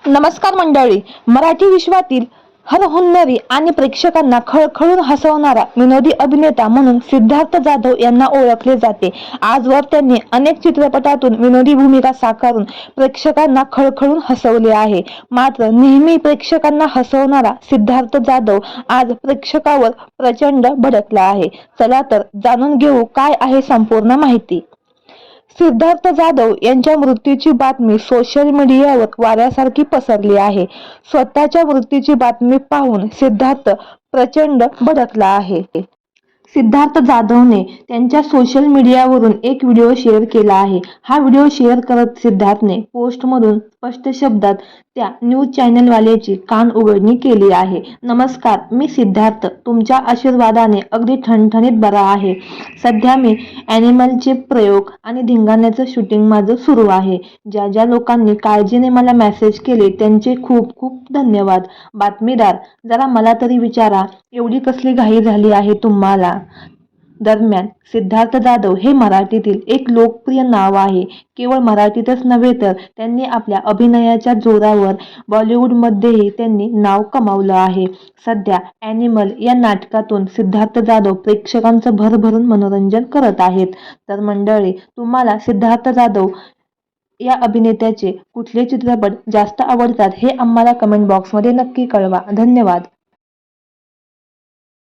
नमस्कार मंडळी. मराठी विश्वातील हरहुन्नरी आणि प्रेक्षकांना खळखळून हसवणारा विनोदी अभिनेता म्हणून सिद्धार्थ जाधव यांना ओळखले जाते. आजवर त्यांनी अनेक चित्रपटातून विनोदी भूमिका साकारून प्रेक्षकांना खळखळून हसवले आहे. मात्र नेहमी प्रेक्षकांना हसवणारा सिद्धार्थ जाधव आज प्रेक्षकावर प्रचंड भडकला आहे. चला तर जाणून घेऊ काय आहे संपूर्ण माहिती. सिद्धार्थ जाधव यांच्या मृत्यूची बातमी सोशल मीडियावर वाऱ्यासारखी पसरली आहे. स्वतःच्या मृत्यूची बातमी पाहून सिद्धार्थ प्रचंड भडकला आहे. सिद्धार्थ जाधवने त्यांच्या सोशल मीडियावरून एक व्हिडिओ शेअर केला आहे. हा व्हिडिओ शेअर करत सिद्धार्थने पोस्टमधून स्पष्ट शब्दात त्या न्यूज चॅनलवाल्याची कान उघडणी केली आहे. नमस्कार, मी सिद्धार्थ. तुमच्या आशीर्वादाने अगदी ठणठणीत बरा आहे. सध्या मी ॲनिमलचे प्रयोग आणि धिंगाण्याचं शूटिंग माझं सुरू आहे. ज्या ज्या लोकांनी काळजीने मला मेसेज केले त्यांचे खूप खूप धन्यवाद. बातमीदार, जरा मला तरी विचारा, एवढी कसली घाई झाली आहे तुम्हाला? दरम्यान सिद्धार्थ जाधव हे मराठीतील एक लोकप्रिय नाव आहे. केवळ मराठीतच नव्हे तर त्यांनी आपल्या अभिनयाच्या जोरावर बॉलिवूडमध्येही त्यांनी नाव कमावलं आहे. सध्या ॲनिमल या नाटकातून सिद्धार्थ जाधव प्रेक्षकांचं भरभरून मनोरंजन करत आहेत. तर मंडळी, तुम्हाला सिद्धार्थ जाधव या अभिनेत्याचे कुठले चित्रपट जास्त आवडतात हे आम्हाला कमेंट बॉक्समध्ये नक्की कळवा. धन्यवाद.